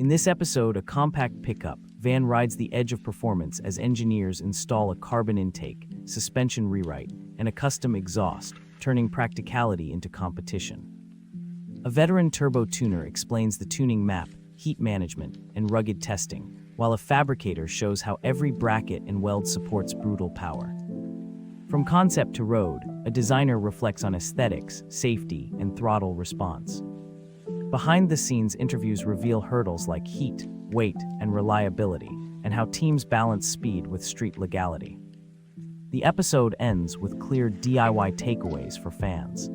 In this episode, a compact pickup van rides the edge of performance as engineers install a carbon intake, suspension rewrite, and a custom exhaust, turning practicality into competition. A veteran turbo tuner explains the tuning map, heat management, and rugged testing, while a fabricator shows how every bracket and weld supports brutal power. From concept to road, a designer reflects on aesthetics, safety, and throttle response. Behind-the-scenes interviews reveal hurdles like heat, weight, and reliability, and how teams balance speed with street legality. The episode ends with clear DIY takeaways for fans.